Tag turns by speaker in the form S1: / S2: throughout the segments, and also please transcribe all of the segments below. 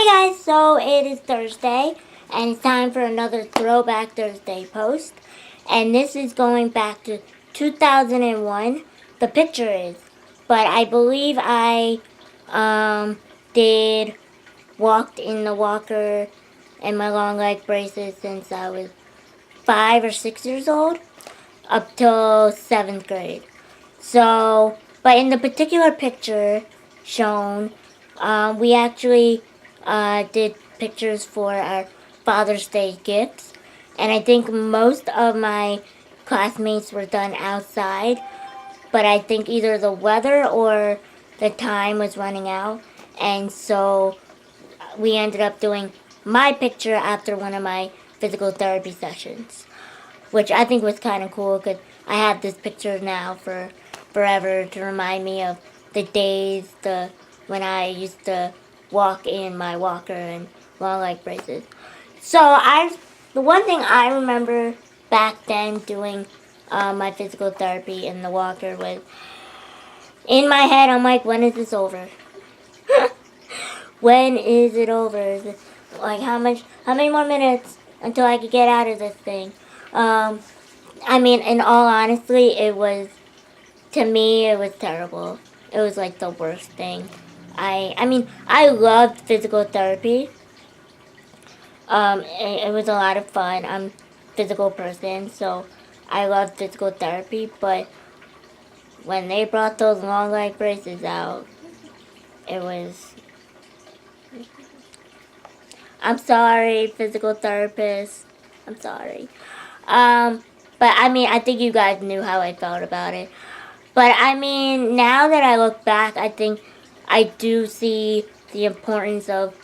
S1: Hi guys, so it is Thursday, and it's time for another Throwback Thursday post. And this is going back to 2001, the picture is. But I believe I did walked in the walker and my long leg braces since I was 5 or 6 years old, up till 7th grade. So, but in the particular picture shown, we actually did pictures for our Father's Day gifts. And I think most of my classmates were done outside. But I think either the weather or the time was running out. And so we ended up doing my picture after one of my physical therapy sessions, which I think was kind of cool because I have this picture now for forever to remind me of the days when I used to walk in my walker and long leg braces. So the one thing I remember back then doing my physical therapy in the walker was, in my head I'm like, when is this over? When is it over? Is it, like how many more minutes until I could get out of this thing? I mean, in all honesty, to me, it was terrible. It was like the worst thing. I mean, I loved physical therapy. It was a lot of fun. I'm a physical person, so I loved physical therapy, but when they brought those long leg braces out, it was... I'm sorry, physical therapist. I'm sorry. But I mean, I think you guys knew how I felt about it. But I mean, now that I look back, I think I do see the importance of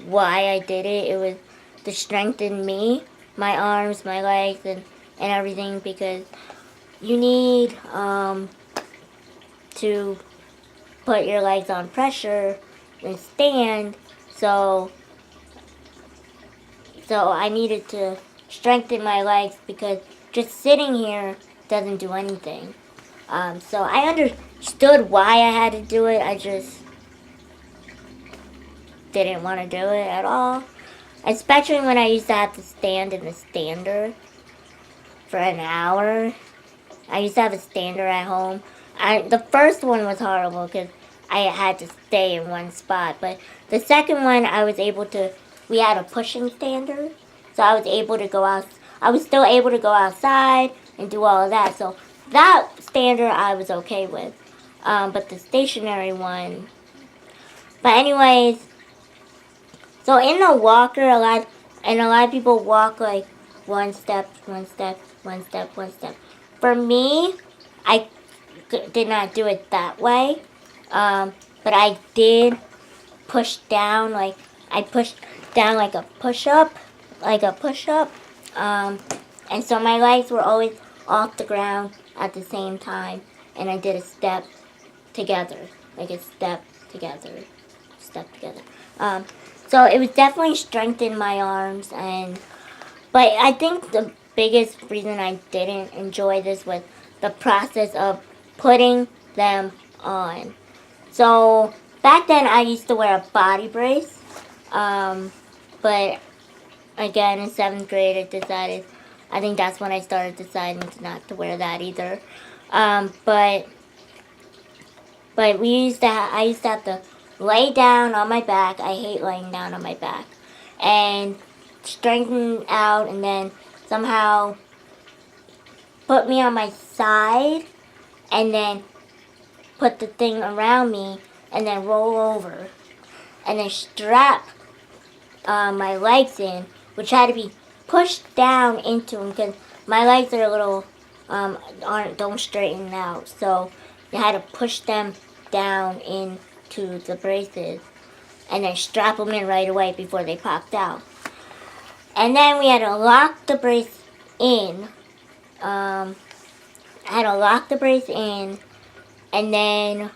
S1: why I did it. It was to strengthen me, my arms, my legs, and everything, because you need to put your legs on pressure and stand. So I needed to strengthen my legs because just sitting here doesn't do anything. So I understood why I had to do it. I just didn't want to do it at all. Especially when I used to have to stand in the stander for an hour. I used to have a stander at home. The first one was horrible because I had to stay in one spot. But the second one, we had a pushing stander. So I was able to go out. I was still able to go outside and do all of that. So that stander I was okay with. But the stationary one. But anyways, so in the walker, a lot of people walk like one step, one step, one step, one step. For me, I did not do it that way. But I did push down, like I pushed down like a push-up. And so my legs were always off the ground at the same time. And I did a step together. Like a step together. Step together. So it was definitely strengthened my arms. But I think the biggest reason I didn't enjoy this was the process of putting them on. So back then I used to wear a body brace. But again, in 7th grade, I think that's when I started deciding not to wear that either. But I used to have to lay down on my back. I hate laying down on my back. And straighten out and then somehow put me on my side and then put the thing around me and then roll over. And then strap my legs in, which had to be pushed down into them because my legs are a little don't straighten out, so you had to push them down into the braces and then strap them in right away before they popped out. And then we had to lock the brace in. I had to lock the brace in and then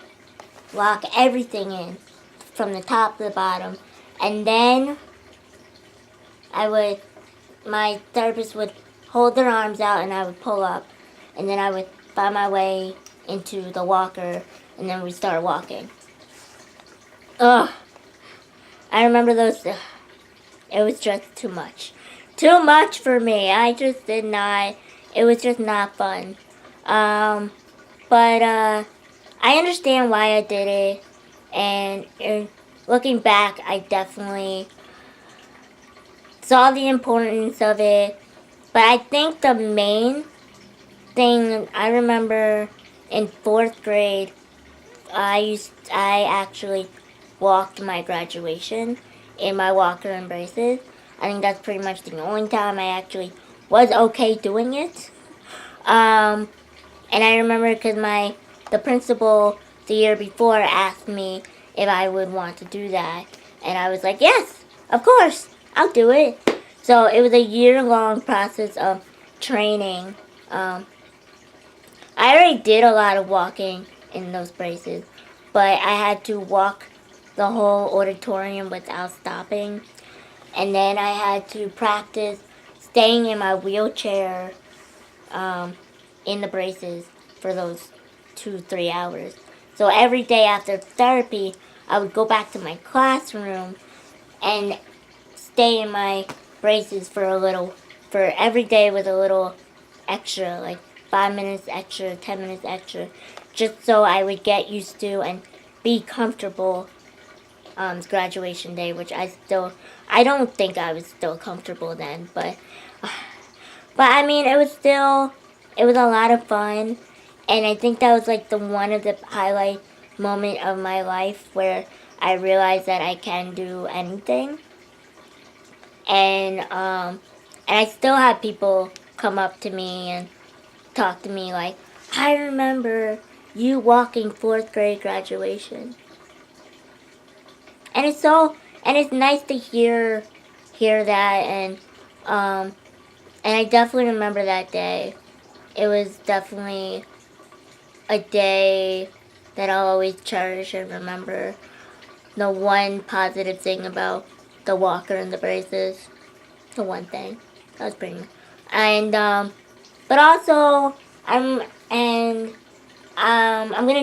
S1: lock everything in from the top to the bottom. And then my therapist would hold their arms out and I would pull up. And then I would find my way into the walker and then we'd start walking. Ugh. I remember those. It was just too much. Too much for me. I just did not. It was just not fun. But I understand why I did it. And looking back, I definitely saw the importance of it. But I think the main thing I remember in 4th grade, I actually walked my graduation in my walker and braces. I think that's pretty much the only time I actually was okay doing it. And I remember because the principal the year before asked me if I would want to do that, and I was like, yes, of course, I'll do it. So it was a year-long process of training. I already did a lot of walking in those braces, but I had to walk the whole auditorium without stopping. And then I had to practice staying in my wheelchair in the braces for those 2-3 hours. So every day after therapy, I would go back to my classroom and stay in my braces for every day with a little extra, like 5 minutes extra, 10 minutes extra, just so I would get used to and be comfortable graduation day, which I don't think I was still comfortable then, but I mean, it was a lot of fun, and I think that was like one of the highlight moment of my life where I realized that I can do anything, and I still have people come up to me and talk to me like, I remember you walking 4th grade graduation. And it's nice to hear that, and I definitely remember that day. It was definitely a day that I'll always cherish and remember. The one positive thing about the walker and the braces. The one thing. That was pretty much. And but also I'm gonna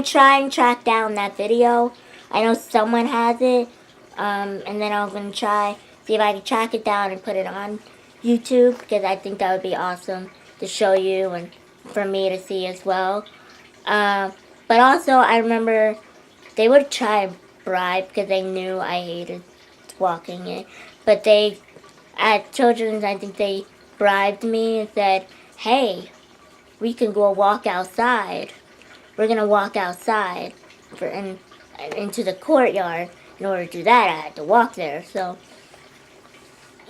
S1: try and track down that video. I know someone has it. And then I'm gonna try see if I can track it down and put it on YouTube, because I think that would be awesome to show you and for me to see as well. But also I remember they would try and bribe because they knew I hated walking it. But at Children's, I think they bribed me and said, hey, we can go walk outside. We're going to walk outside into the courtyard. In order to do that, I had to walk there. So,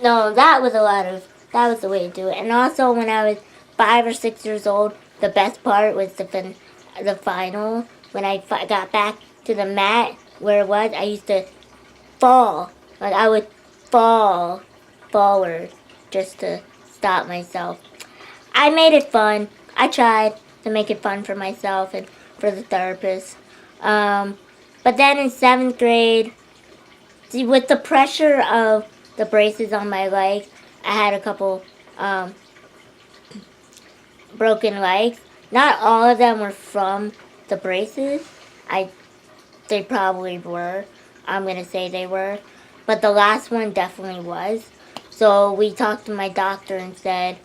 S1: no, that was the way to do it. And also, when I was 5 or 6 years old, the best part was the final. When I got back to the mat where it was, I used to fall. Like, I would fall forward just to stop myself. I made it fun. I tried to make it fun for myself and for the therapist. But then in 7th grade, with the pressure of the braces on my legs, I had a couple broken legs. Not all of them were from the braces. They probably were. I'm going to say they were. But the last one definitely was. So we talked to my doctor and said,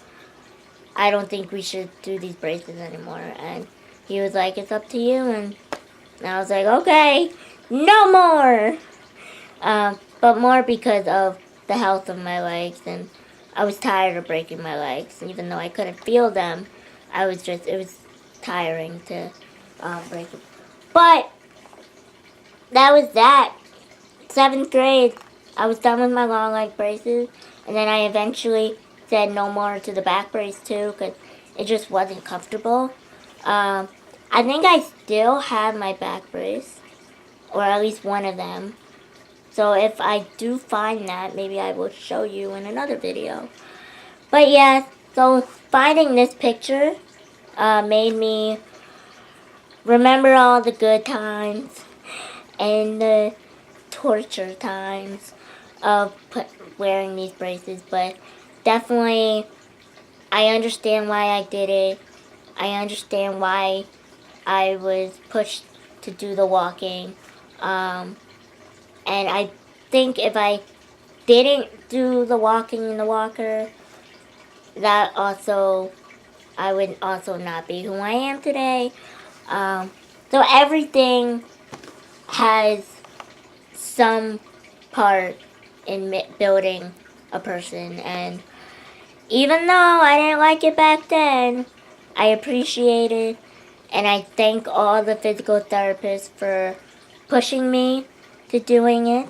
S1: I don't think we should do these braces anymore. And he was like, it's up to you. And I was like, okay, no more. But more because of the health of my legs. And I was tired of breaking my legs. Even though I couldn't feel them, it was tiring to break them. But that was that. 7th grade, I was done with my long leg braces. And then I eventually said no more to the back brace too, because it just wasn't comfortable. I think I still have my back brace, or at least one of them. So if I do find that, maybe I will show you in another video. But yeah, so finding this picture made me remember all the good times and the torture times of wearing these braces. But definitely, I understand why I did it. I understand why I was pushed to do the walking. And think if I didn't do the walking in the walker, that also, I would also not be who I am today. So everything has some part in building a person, and even though I didn't like it back then, I appreciate it, and I thank all the physical therapists for pushing me to doing it,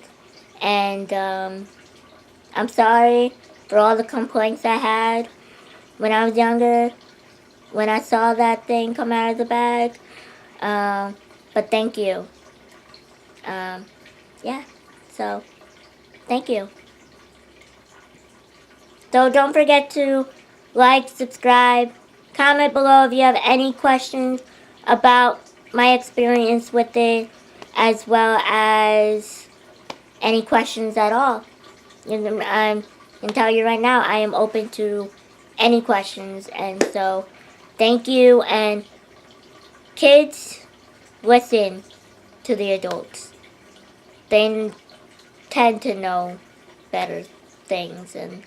S1: and I'm sorry for all the complaints I had when I was younger, when I saw that thing come out of the bag, but thank you. Yeah, so thank you. So don't forget to like, subscribe, comment below if you have any questions about my experience with it, as well as any questions at all. I can tell you right now, I am open to any questions, and so thank you, and kids, listen to the adults. They tend to know better things, and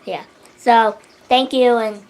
S1: yeah. So thank you, and